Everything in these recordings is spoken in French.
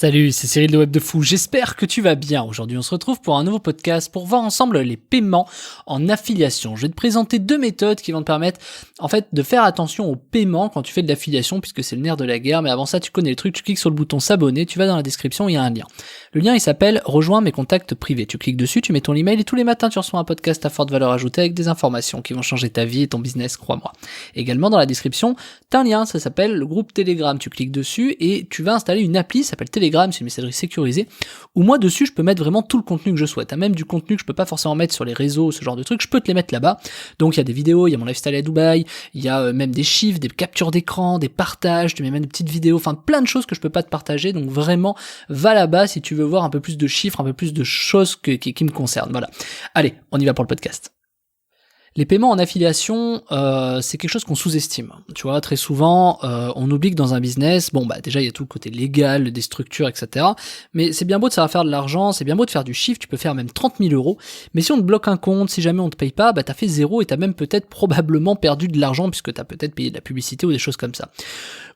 Salut, c'est Cyril de Web de Fou, j'espère que tu vas bien. Aujourd'hui on se retrouve pour un nouveau podcast pour voir ensemble les paiements en affiliation. Je vais te présenter deux méthodes qui vont te permettre en fait de faire attention aux paiements quand tu fais de l'affiliation puisque c'est le nerf de la guerre. Mais avant ça tu connais le truc, tu cliques sur le bouton s'abonner, tu vas dans la description, il y a un lien. Le lien il s'appelle rejoins mes contacts privés. Tu cliques dessus, tu mets ton email et tous les matins tu reçois un podcast à forte valeur ajoutée avec des informations qui vont changer ta vie et ton business, crois-moi. Également dans la description, t'as un lien, ça s'appelle le groupe Telegram. Tu cliques dessus et tu vas installer une appli, ça s'appelle Telegram, c'est une messagerie sécurisée, où moi dessus je peux mettre vraiment tout le contenu que je souhaite. T'as même du contenu que je peux pas forcément mettre sur les réseaux, ce genre de trucs, je peux te les mettre là-bas. Donc il y a des vidéos, il y a mon lifestyle à Dubaï, il y a même des chiffres, des captures d'écran, des partages, tu mets même des petites vidéos, enfin plein de choses que je peux pas te partager. Donc vraiment, va là-bas si tu veux voir un peu plus de chiffres, un peu plus de choses qui me concernent. Voilà. Allez, on y va pour le podcast. Les paiements en affiliation, c'est quelque chose qu'on sous-estime. Tu vois, très souvent, on oublie que dans un business, déjà il y a tout le côté légal, des structures, etc. Mais c'est bien beau de savoir faire de l'argent, c'est bien beau de faire du chiffre, tu peux faire même 30 000 euros. Mais si on te bloque un compte, si jamais on te paye pas, t'as fait zéro et t'as même peut-être probablement perdu de l'argent puisque t'as peut-être payé de la publicité ou des choses comme ça.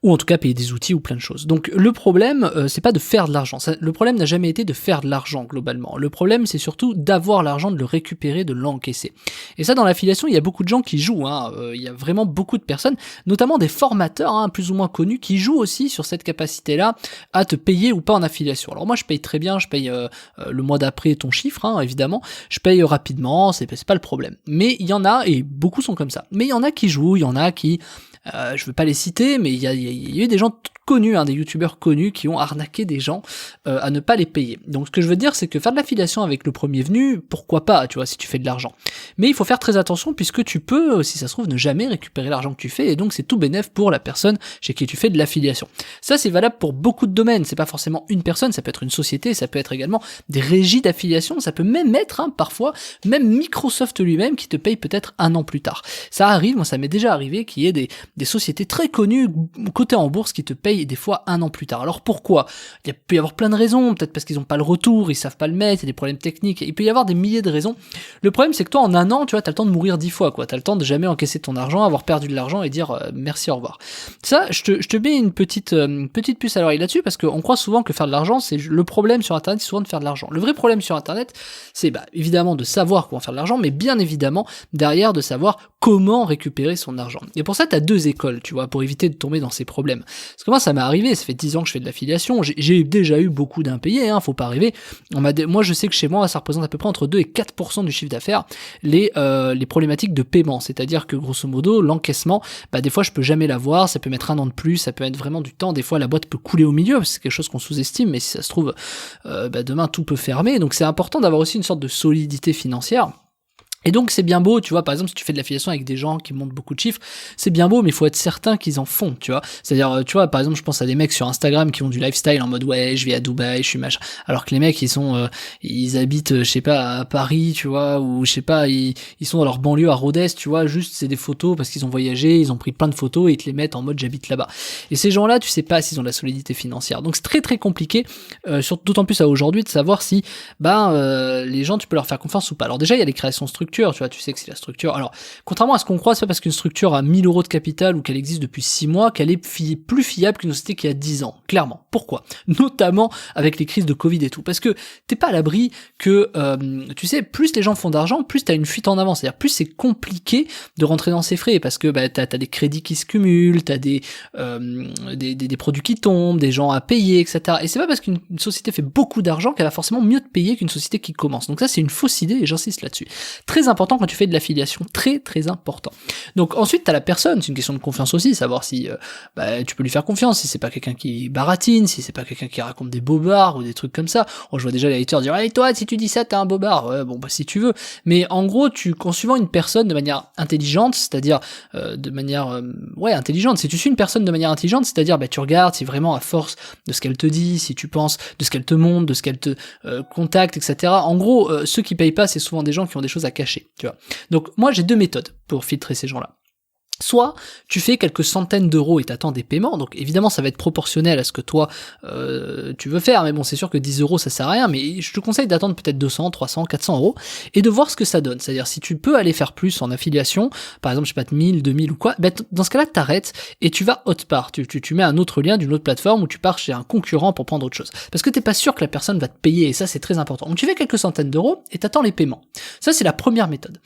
Ou en tout cas payer des outils ou plein de choses. Donc le problème, c'est pas de faire de l'argent. Le problème n'a jamais été de faire de l'argent globalement. Le problème, c'est surtout d'avoir l'argent, de le récupérer, de l'encaisser. Et ça, dans l'affiliation, il y a beaucoup de gens qui jouent. Il y a vraiment beaucoup de personnes, notamment des formateurs plus ou moins connus, qui jouent aussi sur cette capacité-là à te payer ou pas en affiliation. Alors moi, je paye très bien, je paye le mois d'après ton chiffre, évidemment. Je paye rapidement, c'est pas le problème. Mais il y en a, et beaucoup sont comme ça. Mais il y en a qui jouent, il y en a qui... je veux pas les citer, mais il y a eu des gens connus, des youtubeurs connus qui ont arnaqué des gens à ne pas les payer. Donc ce que je veux dire, c'est que faire de l'affiliation avec le premier venu, pourquoi pas, tu vois, si tu fais de l'argent. Mais il faut faire très attention puisque tu peux, si ça se trouve, ne jamais récupérer l'argent que tu fais et donc c'est tout bénef pour la personne chez qui tu fais de l'affiliation. Ça c'est valable pour beaucoup de domaines, c'est pas forcément une personne, ça peut être une société, ça peut être également des régies d'affiliation, ça peut même être parfois, même Microsoft lui-même qui te paye peut-être un an plus tard. Ça arrive, moi ça m'est déjà arrivé qu'il y ait des sociétés très connues, cotées en bourse, qui te payent des fois un an plus tard. Alors pourquoi ? Il peut y avoir plein de raisons, peut-être parce qu'ils n'ont pas le retour, ils savent pas le mettre, il y a des problèmes techniques, il peut y avoir des milliers de raisons. Le problème c'est que toi en un an, tu vois, t'as le temps de mourir 10 fois, quoi. T'as le temps de jamais encaisser ton argent, avoir perdu de l'argent et dire merci, au revoir. Ça, je te mets une petite puce à l'oreille là-dessus parce qu'on croit souvent que faire de l'argent, c'est le problème sur Internet, c'est souvent de faire de l'argent. Le vrai problème sur Internet, c'est évidemment de savoir comment faire de l'argent, mais bien évidemment derrière de savoir comment récupérer son argent. Et pour ça, t'as deux écoles, tu vois, pour éviter de tomber dans ces problèmes. Parce que moi, ça m'est arrivé, ça fait 10 ans que je fais de l'affiliation, j'ai déjà eu beaucoup d'impayés, faut pas rêver. Moi, je sais que chez moi, ça représente à peu près entre 2 et 4% du chiffre d'affaires, les problématiques de paiement. C'est-à-dire que, grosso modo, l'encaissement, des fois, je peux jamais l'avoir, ça peut mettre un an de plus, ça peut être vraiment du temps, des fois, la boîte peut couler au milieu, parce que c'est quelque chose qu'on sous-estime, mais si ça se trouve, demain, tout peut fermer. Donc, c'est important d'avoir aussi une sorte de solidité financière. Et donc c'est bien beau, tu vois, par exemple si tu fais de l'affiliation avec des gens qui montent beaucoup de chiffres, c'est bien beau mais il faut être certain qu'ils en font, tu vois. C'est-à-dire, tu vois, par exemple je pense à des mecs sur Instagram qui ont du lifestyle en mode ouais, je vais à Dubaï, je suis machin, alors que les mecs ils habitent, je sais pas, à Paris, tu vois, ou je sais pas, ils sont dans leur banlieue à Rodez, tu vois, juste c'est des photos parce qu'ils ont voyagé, ils ont pris plein de photos et ils te les mettent en mode j'habite là-bas. Et ces gens-là, tu sais pas s'ils ont de la solidité financière. Donc c'est très très compliqué, d'autant plus à aujourd'hui de savoir si les gens tu peux leur faire confiance ou pas. Alors déjà il y a les créations structures. Tu vois, tu sais que c'est la structure. Alors, contrairement à ce qu'on croit, c'est pas parce qu'une structure a 1000 euros de capital ou qu'elle existe depuis 6 mois qu'elle est plus fiable qu'une société qui a 10 ans. Clairement. Pourquoi ? Notamment avec les crises de Covid et tout. Parce que t'es pas à l'abri que, tu sais, plus les gens font d'argent, plus t'as une fuite en avant. C'est-à-dire, plus c'est compliqué de rentrer dans ces frais parce que, t'as des crédits qui se cumulent, t'as des produits qui tombent, des gens à payer, etc. Et c'est pas parce qu'une société fait beaucoup d'argent qu'elle va forcément mieux te payer qu'une société qui commence. Donc ça, c'est une fausse idée et j'insiste là-dessus. Très important quand tu fais de l'affiliation, très très important. Donc ensuite t'as la personne, c'est une question de confiance aussi, savoir si tu peux lui faire confiance, si c'est pas quelqu'un qui baratine, si c'est pas quelqu'un qui raconte des bobards ou des trucs comme ça. Je vois déjà les haters dire hey, toi si tu dis ça t'es un bobard, ouais, si tu veux, mais en gros en suivant une personne de manière intelligente, c'est-à-dire de manière intelligente, si tu suis une personne de manière intelligente, c'est-à-dire tu regardes si vraiment à force de ce qu'elle te dit, si tu penses de ce qu'elle te montre, de ce qu'elle te contacte, etc. En gros ceux qui payent pas c'est souvent des gens qui ont des choses à cacher, tu vois. Donc moi j'ai deux méthodes pour filtrer ces gens-là. Soit tu fais quelques centaines d'euros et t'attends des paiements, donc évidemment ça va être proportionnel à ce que toi tu veux faire, mais bon c'est sûr que 10 euros ça sert à rien, mais je te conseille d'attendre peut-être 200, 300, 400 euros et de voir ce que ça donne. C'est-à-dire si tu peux aller faire plus en affiliation, par exemple je sais pas de 1000, 2000 ou quoi, dans ce cas-là t'arrêtes et tu vas autre part, tu mets un autre lien d'une autre plateforme ou tu pars chez un concurrent pour prendre autre chose. Parce que t'es pas sûr que la personne va te payer et ça c'est très important. Donc tu fais quelques centaines d'euros et t'attends les paiements. Ça c'est la première méthode.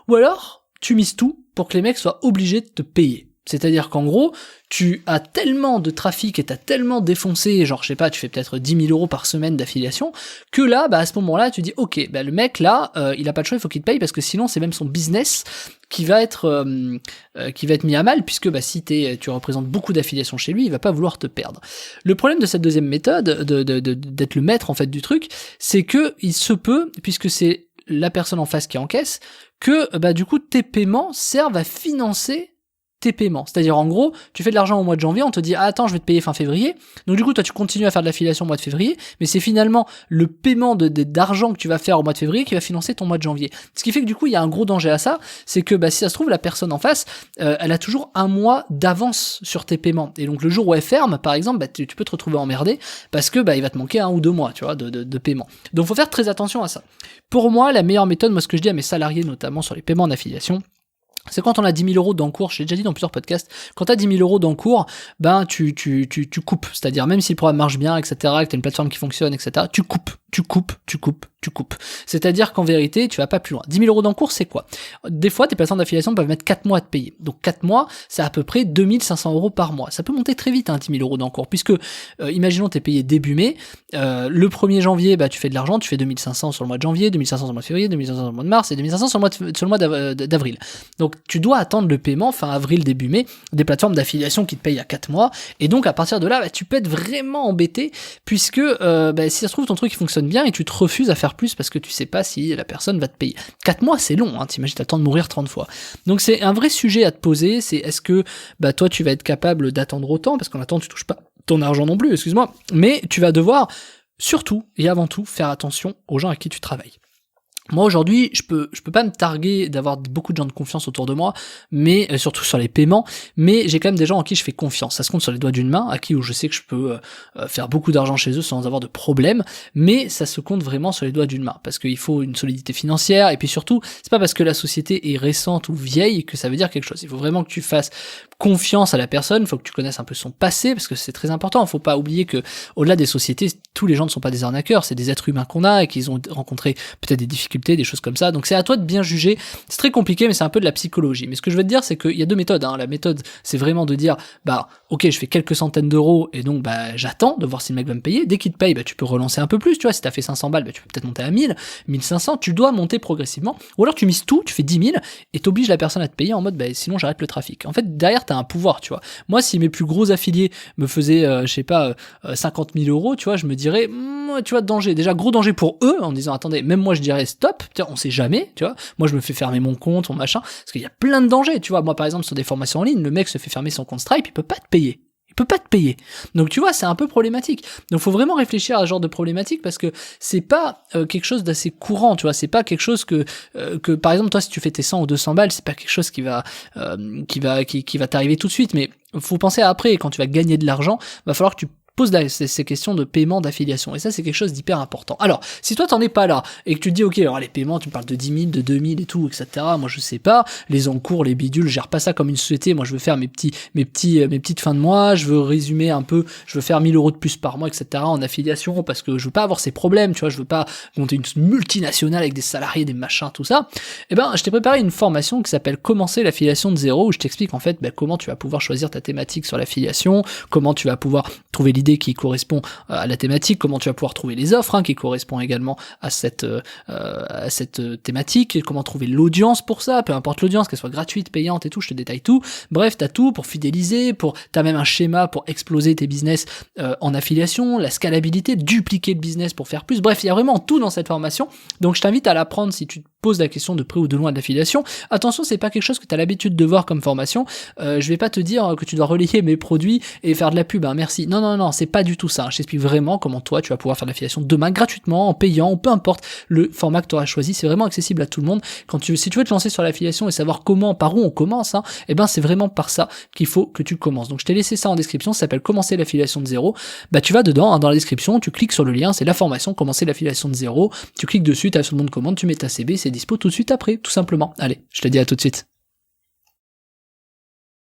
Ou alors tu mises tout pour que les mecs soient obligés de te payer. C'est-à-dire qu'en gros, tu as tellement de trafic et t'as tellement défoncé, genre je sais pas, tu fais peut-être 10 000 euros par semaine d'affiliation, que là, à ce moment-là, tu dis ok, le mec là, il a pas de choix, il faut qu'il te paye parce que sinon c'est même son business qui va être mis à mal, puisque si tu représentes beaucoup d'affiliations chez lui, il va pas vouloir te perdre. Le problème de cette deuxième méthode, d'être le maître en fait du truc, c'est que il se peut, puisque c'est la personne en face qui encaisse, que du coup tes paiements servent à financer tes paiements. C'est-à-dire en gros, tu fais de l'argent au mois de janvier, on te dit attends, je vais te payer fin février. Donc du coup, toi tu continues à faire de l'affiliation au mois de février, mais c'est finalement le paiement d'argent que tu vas faire au mois de février qui va financer ton mois de janvier. Ce qui fait que du coup, il y a un gros danger à ça, c'est que si ça se trouve la personne en face, elle a toujours un mois d'avance sur tes paiements. Et donc le jour où elle ferme, par exemple, tu peux te retrouver emmerdé parce que il va te manquer 1 ou 2 mois, tu vois, de paiement. Donc faut faire très attention à ça. Pour moi, la meilleure méthode, ce que je dis à mes salariés, notamment sur les paiements en affiliation, c'est quand on a 10 000 euros d'encours, j'ai déjà dit dans plusieurs podcasts, quand tu as 10 000 euros d'encours, tu coupes. C'est-à-dire, même si le programme marche bien, etc., que tu as une plateforme qui fonctionne, etc., tu coupes. C'est-à-dire qu'en vérité, tu vas pas plus loin. 10 000 euros d'encours, c'est quoi? Des fois, tes plateformes d'affiliation peuvent mettre 4 mois à te payer. Donc 4 mois, c'est à peu près 2 500 euros par mois. Ça peut monter très vite, 10 000 euros d'encours, puisque, imaginons, t'es payé début mai, le 1er janvier, tu fais de l'argent, tu fais 2 500 sur le mois de janvier, 2 500 sur le mois de février, 2 500 sur le mois de mars et 2 500 sur le mois d'avril. Donc tu dois attendre le paiement fin avril, début mai, des plateformes d'affiliation qui te payent à 4 mois, et donc à partir de là, tu peux être vraiment embêté, puisque si ça se trouve ton truc il fonctionne bien et tu te refuses à faire plus parce que tu sais pas si la personne va te payer. 4 mois c'est long, t'imagines, t'as le temps de mourir 30 fois. Donc c'est un vrai sujet à te poser, c'est est-ce que toi tu vas être capable d'attendre autant, parce qu'en attendant tu touches pas ton argent non plus, excuse-moi, mais tu vas devoir surtout et avant tout faire attention aux gens à qui tu travailles. Moi aujourd'hui, je peux pas me targuer d'avoir beaucoup de gens de confiance autour de moi, mais surtout sur les paiements, mais j'ai quand même des gens en qui je fais confiance. Ça se compte sur les doigts d'une main, à qui où je sais que je peux faire beaucoup d'argent chez eux sans avoir de problème, mais ça se compte vraiment sur les doigts d'une main, parce qu'il faut une solidité financière, et puis surtout, c'est pas parce que la société est récente ou vieille que ça veut dire quelque chose. Il faut vraiment que tu fasses confiance à la personne, il faut que tu connaisses un peu son passé, parce que c'est très important. Il faut pas oublier que au-delà des sociétés, tous les gens ne sont pas des arnaqueurs, c'est des êtres humains qu'on a et qu'ils ont rencontré peut-être des difficultés, des choses comme ça. Donc c'est à toi de bien juger. C'est très compliqué, mais c'est un peu de la psychologie. Mais ce que je veux te dire, c'est qu'il y a 2 méthodes. La méthode, c'est vraiment de dire, ok, je fais quelques centaines d'euros et donc j'attends de voir si le mec va me payer. Dès qu'il te paye, tu peux relancer un peu plus. Tu vois, si t'as fait 500 balles, tu peux peut-être monter à 1000, 1500. Tu dois monter progressivement. Ou alors tu mises tout, tu fais 10 000 et t'obliges la personne à te payer en mode, sinon j'arrête le trafic. En fait, derrière, t'as un pouvoir, tu vois. Moi, si mes plus gros affiliés me faisaient, 50 000 euros, tu vois, je me dirais, tu vois, danger. Déjà, gros danger pour eux, en disant, attendez, même moi, je dirais stop, on sait jamais, tu vois. Moi, je me fais fermer mon compte, mon machin, parce qu'il y a plein de dangers, tu vois. Moi, par exemple, sur des formations en ligne, le mec se fait fermer son compte Stripe, il peut pas te payer. Il peut pas te payer. Donc tu vois, c'est un peu problématique. Donc faut vraiment réfléchir à ce genre de problématique, parce que c'est pas quelque chose d'assez courant, tu vois, c'est pas quelque chose que par exemple toi si tu fais tes 100 ou 200 balles, c'est pas quelque chose qui va t'arriver tout de suite, mais faut penser à après, quand tu vas gagner de l'argent, va falloir que tu poses ces questions de paiement d'affiliation, et ça c'est quelque chose d'hyper important. Alors si toi t'en es pas là et que tu te dis ok, alors les paiements, tu me parles de 10 000, de 2 000 et tout, etc., moi je sais pas, les encours, les bidules, je gère pas ça comme une société. Moi je veux faire mes petites fins de mois, je veux résumer un peu, je veux faire 1 000 euros de plus par mois, etc., en affiliation, parce que je veux pas avoir ces problèmes, tu vois, je veux pas monter une multinationale avec des salariés, des machins, tout ça. Je t'ai préparé une formation qui s'appelle Commencer l'affiliation de zéro, où je t'explique en fait comment tu vas pouvoir choisir ta thématique sur l'affiliation, comment tu vas pouvoir trouver l'idée qui correspond à la thématique, comment tu vas pouvoir trouver les offres qui correspondent également à cette thématique, comment trouver l'audience pour ça, peu importe l'audience, qu'elle soit gratuite, payante et tout, je te détaille tout. Bref, t'as tout pour fidéliser, t'as même un schéma pour exploser tes business en affiliation, la scalabilité, dupliquer le business pour faire plus. Bref, il y a vraiment tout dans cette formation, donc je t'invite à la prendre si tu poses la question de près ou de loin de l'affiliation. Attention, c'est pas quelque chose que tu as l'habitude de voir comme formation. Je vais pas te dire que tu dois relayer mes produits et faire de la pub, merci. Non, c'est pas du tout ça. Je t'explique vraiment comment toi, tu vas pouvoir faire de l'affiliation demain gratuitement, en payant, ou peu importe le format que tu auras choisi. C'est vraiment accessible à tout le monde. Si tu veux te lancer sur l'affiliation et savoir par où on commence, c'est vraiment par ça qu'il faut que tu commences. Donc je t'ai laissé ça en description, ça s'appelle Commencer l'affiliation de zéro. Tu vas dedans, dans la description, tu cliques sur le lien, c'est la formation Commencer l'affiliation de zéro. Tu cliques dessus, tu as sur le bon de commande, tu mets ta CB, c'est dispo tout de suite après, tout simplement. Allez, je te dis à tout de suite.